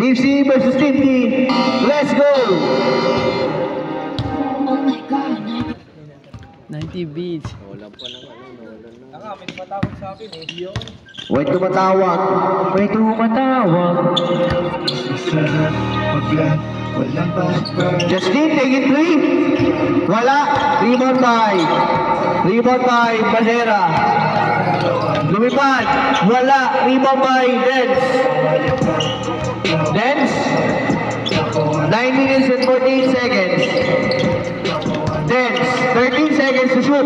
Team C versus Team D. Let's go! Oh my God. 90 beats. May tumatawag sa akin eh. Wait tumatawag. Wait tumatawag. Justin, take it 3. Wala. Rebound by Bandera. Lumipad. Wala. Rebound by Dance. 9 minutes and 14 seconds. Dance. 13 seconds to shoot.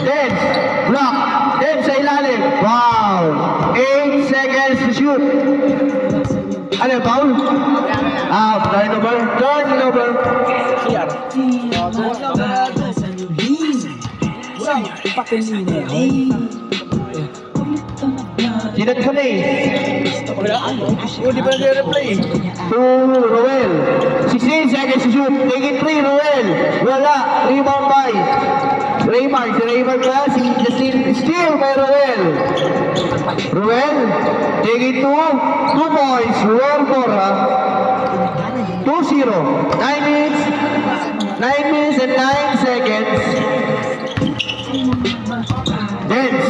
Dance. Block. Dance sa ilalim. Wow. 8 seconds to shoot. Ano yung foul? Turnover. Sinat ko na eh. Hindi pa nag-replay. To Roel. 16 seconds to shoot. Take it 3, Roel. Wala. Rebound by Raymar. Si Raymar ba? Si Justin. Steal by Roel. Roel. Take it 2. 2 points. Roel for 2-0. 9 minutes and 9 seconds. Dance.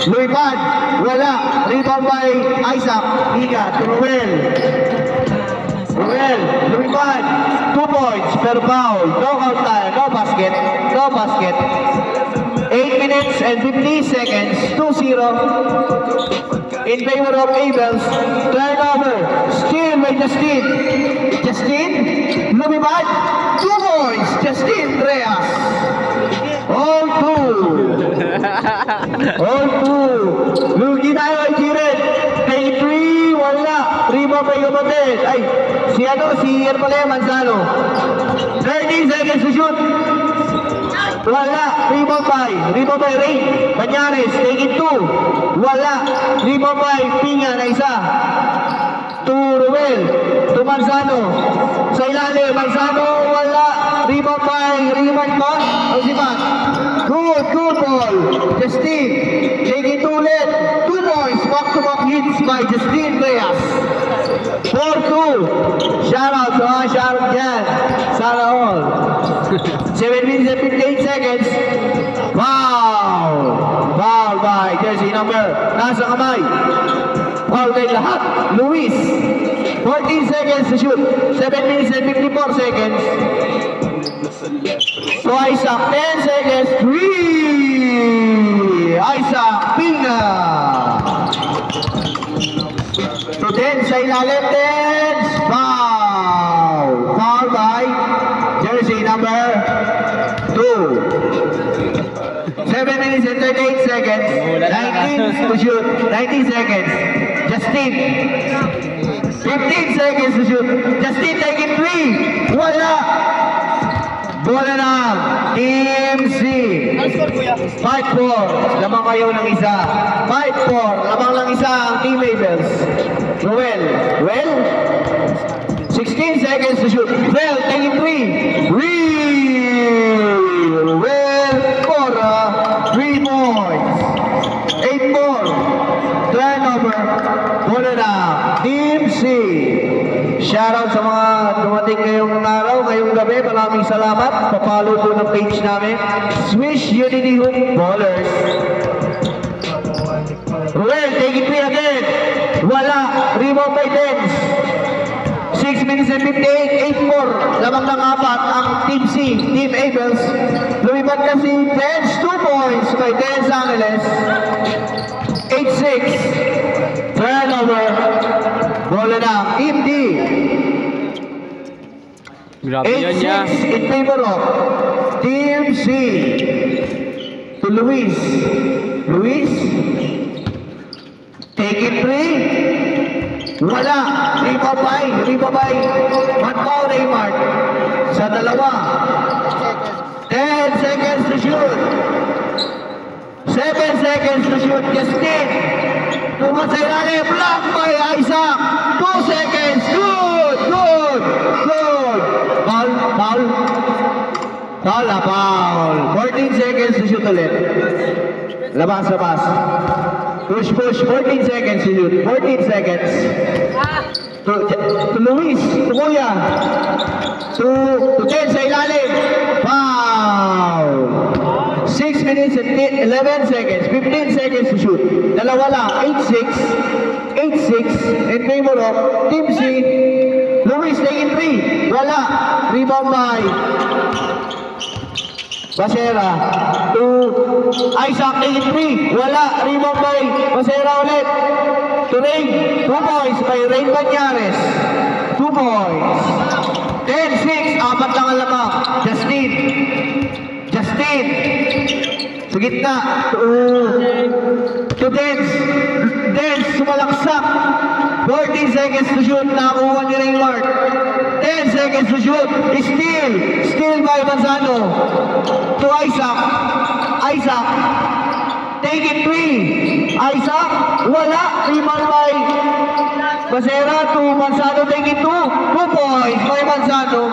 Luipad. Wala. Rebound by Isaac. Higa to Roel. Luipad. 2 points per foul. No count time. No basket. 8 minutes and 50 seconds. 2-0. In favor of Abels. Turnover. Steal by Justin. Lumipad. 2 points. Justin Reyes. All 2. Lugi tayo kay Jiren. Kay 3, wala. Rebound by kapatid. Ay, si Erpalea Manzano. 13 seconds to shoot. Wala. Rebound by Ray. Banyares. Take it 2. Wala. Rebound by Pinga na isa. To Ruel. To Manzano. Sa ilalim. Manzano. Wala. Rebound by Rebound pa. Osiman. Good ball. Justin. Take it 2 ulit. 2 points. Back-to-back hits by Justin Reyes. 4-2. Shoutout to shoutout dyan. Sana all. 7 minutes and 58 seconds. Foul by jersey number. Nasa kamay. Foul kay lahat. Luis. 14 seconds to shoot. 7 minutes and 54 seconds. So Isaac, 10 seconds. 3. Isaac, Pinga. So 10 sa ilalim. 10. Foul by jersey number 2. 7 minutes and 38 seconds. 19 to shoot. 19 seconds. Justin. 15 seconds to shoot. Justin taking 3. Wala. Bola na. Team C. 5-4. Lamang kayo ng isa. 5-4. Lamang lang isa ang Team Abels. Roel. 16 seconds to shoot. Roel taking 3. Roel for 3 points. 8-4. Turnover. Bola na. Team C. Shoutout sa mga dumating ngayong araw, ngayong gabi. Maraming salamat. Papalo po ng page namin. Swish Unity Hoop Ballers. Ruel, take it 3 again. Wala. Rebound by Dens. 6 minutes and 58. 8-4. Lamang ng 4 ang Team C. Team Abels. Lumipad kasi Dens. 2 points by Dens Angeles. 8-6. Turnover. Bola na. Team D. Grabe yan niya. 8-6 in favor of Team C. To Luis. Take it 3. Wala. Ribabay. Matao Raymar. Sa dalawa. 10 seconds to shoot. 7 seconds to shoot. Justin. Tumasay na block by Isaac. 2 seconds. Good. Foul. 14 seconds to shoot ulit. Labas. Push. 14 seconds to shoot. 14 seconds. To Luis, to Kuya. To Jen sa ilalim. Foul! 6 minutes and 11 seconds. 15 seconds to shoot. Dalawa lang. 8-6. 8-6 in favor of Team C. Luis taking 3. Wala. Rebound by Basera. To Isaac taking 3. Wala. Rebound by Basera ulit. To Rain. 2 points by Rain Banyares. 2 points. 10-6. Apat lang ang lamang. Justin. Sa gitna. To Dance. Dance. Sumalaksak. 14 seconds to shoot. Nakakuha ni Raymart. 10 seconds to shoot. Steal by Manzano. To Isaac. Take it 3. Isaac. Wala. Rebound by Basera to Manzano. Take it 2. 2 points by Manzano.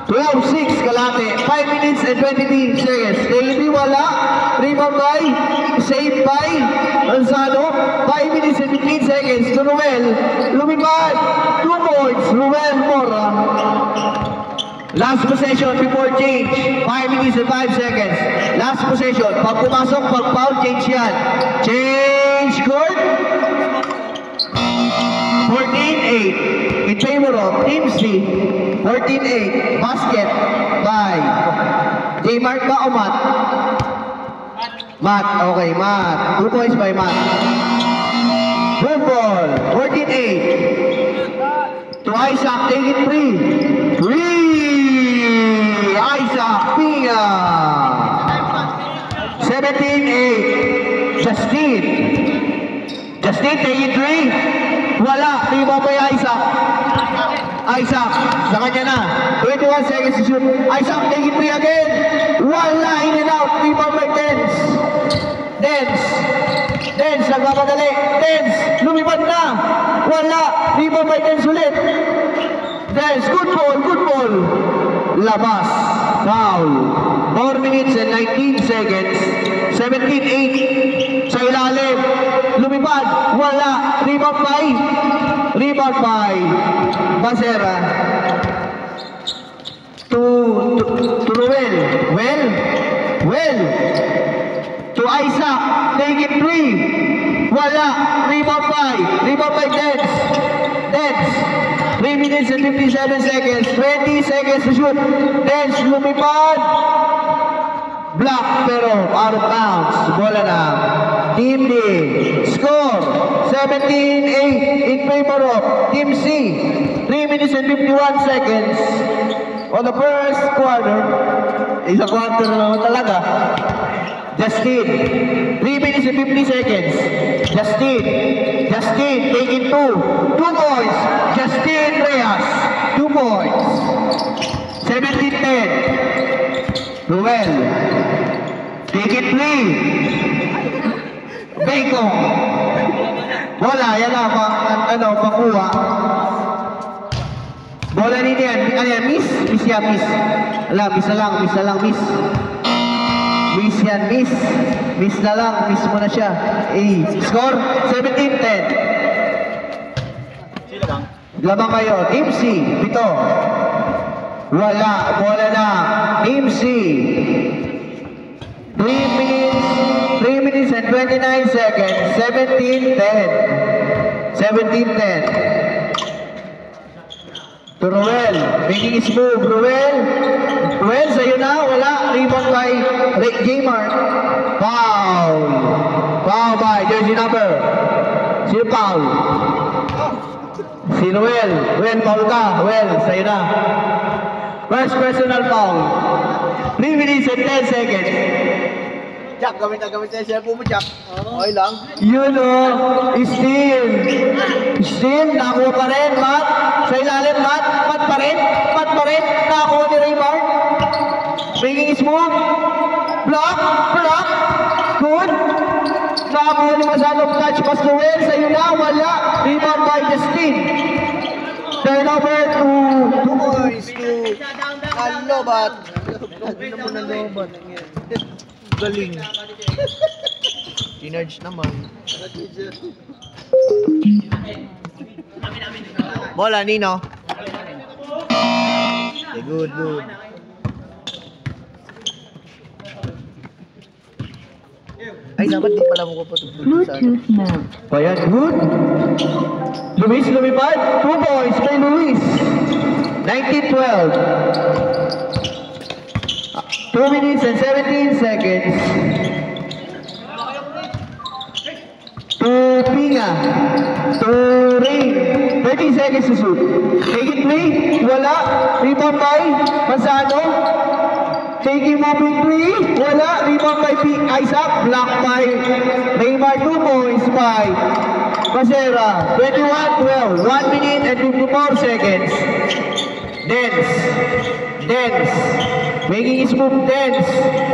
12-6 kalate. 5 minutes and 23 seconds. Daily wala. Rebound by. Saved by Manzano. 5 minutes and 15 seconds to Ruel. Lumipad. 2 points. Ruel Mora. Last possession before change. 5 minutes and 5 seconds. Last possession. Pag pumasok, pag foul, change yan. Change court. 14-8 in favor of Team C. 14-8 basket by J-Mart ba o Matt? Matt, okay, Matt. 2 points by Matt. Good ball. 14-8 to Isaac, take it 3. Isaac Pia. 17-8 Justin, take it 3. Wala, rebound by Isaac, sa kanya na. 21 seconds to shoot. Isaac, take it 3 again. Wala, in and out. Rebound by Dance, nagpapadali. Dance, lumipad na. Wala, rebound by Dance ulit. Dance, good ball. Labas, foul. 4 minutes and 19 seconds. 17-8 sa ilalim. Lumipad, wala. Rebound by Basera. To Ruel. Well. To Isaac. Take it 3. Wala. Rebound by Dance. 3 minutes and 57 seconds. 20 seconds to shoot. Dance, lumipad. Block, pero out of bounds. Bola na. Team D. Score 17-8 in favor of Team C. 3 minutes and 51 seconds on the first quarter. Isang quarter naman talaga. Justin, 3 minutes and 50 seconds. Justin, take it 2. 2 points. Justin Reyes, 2 points. 17-10. Ruel, take it 3. Bacon. Bola, yan na, pakuha. Bola nito yan. Ano yan, miss? Miss yan, miss. Ala, miss na lang. Miss yan, miss. Miss na lang, miss mo na siya. Score, 17-10. Labang kayo, Team C, 7. Wala, bola na. Team C. 3 minutes and 29 seconds. 17-10. To Ruel, making his move. Ruel, sa'yo na. Wala, rebound by J-Mart. Foul by jersey number. Sino foul? Si Ruel, foul ka. Ruel, sa'yo na. First personal foul. 3 minutes and 10 seconds. Jack, gamit na cellphone mo, Jack. Okay lang. Yun o. Steal. Nakuha pa rin, Matt. Sa ilalim, Matt pa rin. Nakakuha ni Raymart. Making his move. Block. Good. Nakakuha ni Masanok. Touch pass to Will. Sa'yo na. Wala. Rebound by Justin. Turnover to 2 points to Lobat. Ano mo ng Lobat? Galing. Tinarge naman. Bola, Nino. Okay, good, good. Ay, dapat di pala mo ko patutulog sa ano. Ayan, good. Luis lumipad. 2 points kay Luis. 19-12. 2 minutes and 17 seconds. To Pinga. To Rain. 30 seconds to shoot. Take it 3. Wala. Rebound by Manzano. Taking moving 3. Wala. Rebound by Isaac. Block by Neymar. 2 points by Pasera. 21-12. 1 minute and 54 seconds. Dance. Dance. Making his move. Dance.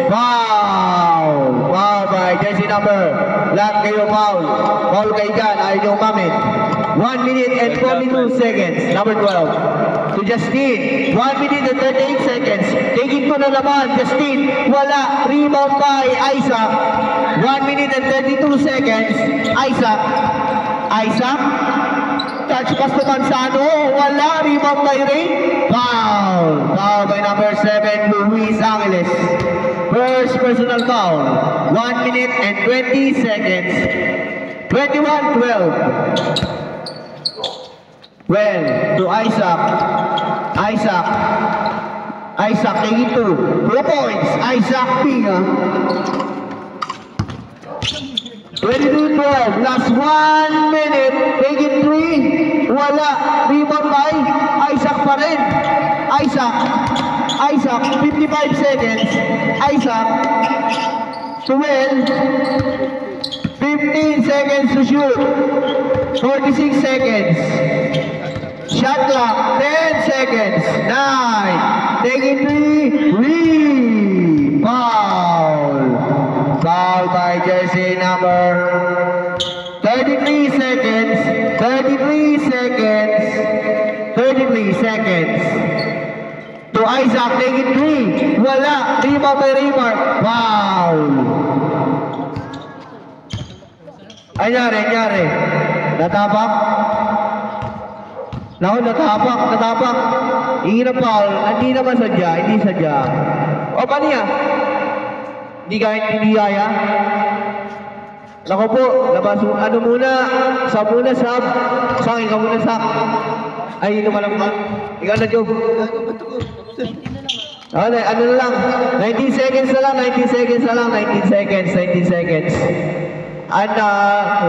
Foul. Foul by jersey number. Lahat kayo foul. Foul kayo dyan. Ayaw nyo umamit. 1 minute and 42 seconds. Number 12. To Justin. 1 minute and 38 seconds. Taking to na naman. Justin. Wala. Rebound by Isaac. 1 minute and 32 seconds. Isaac. Isaac. Touch pass to Manzano. Wala. Rebound by Ray. Foul. Foul by number 7, Luis Angeles. First personal foul. 1 minute and 20 seconds. 21-12. Well, to Isaac. Isaac. Isaac, taking 2. 2 points. Isaac Pinga. 22-12. Last 1 minute. Taking 3. Wala. Rebound by Isaac pa rin. Isaac. Isaac. 55 seconds. Isaac. 12. 15 seconds to shoot. 46 seconds. Shot clock. 10 seconds. 9. Taking 3. Foul. Foul by jersey number 33 seconds. 33 seconds. 33 seconds. To Isaac, taking 3. Wala. Rebound by Raymar. Foul. Ay, nyari. Natapak. Naku, natapak. Hindi na foul. Hindi naman sadya. Hindi sadya. O, paano yan? Hindi kaya. Naku po, labas ano muna, sub muna, sub. Sang, ikaw muna, sak. Ay, ito malang ba? Ikaw na, Job. Ano na lang, 19 seconds na lang, 19 seconds. And,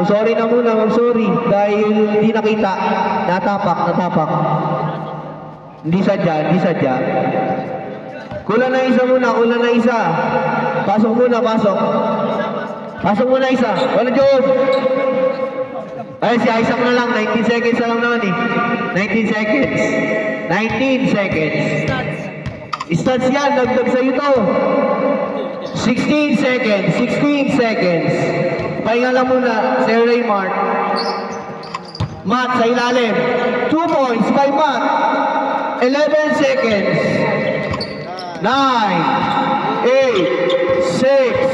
sorry na muna, sorry. Dahil hindi nakita. Natapak. Hindi sadya. Kulang na isa muna. Pasok muna. Pasok muna isa. Wala, Job. Ay, si Isaac na lang. 19 seconds na lang naman eh. 19 seconds. Stats yan. Dagdag sa'yo to. 16 seconds. Pahinga lang muna. Sir Raymar. Matt sa ilalim. 2 points by Matt. 11 seconds. 9, 8, 6,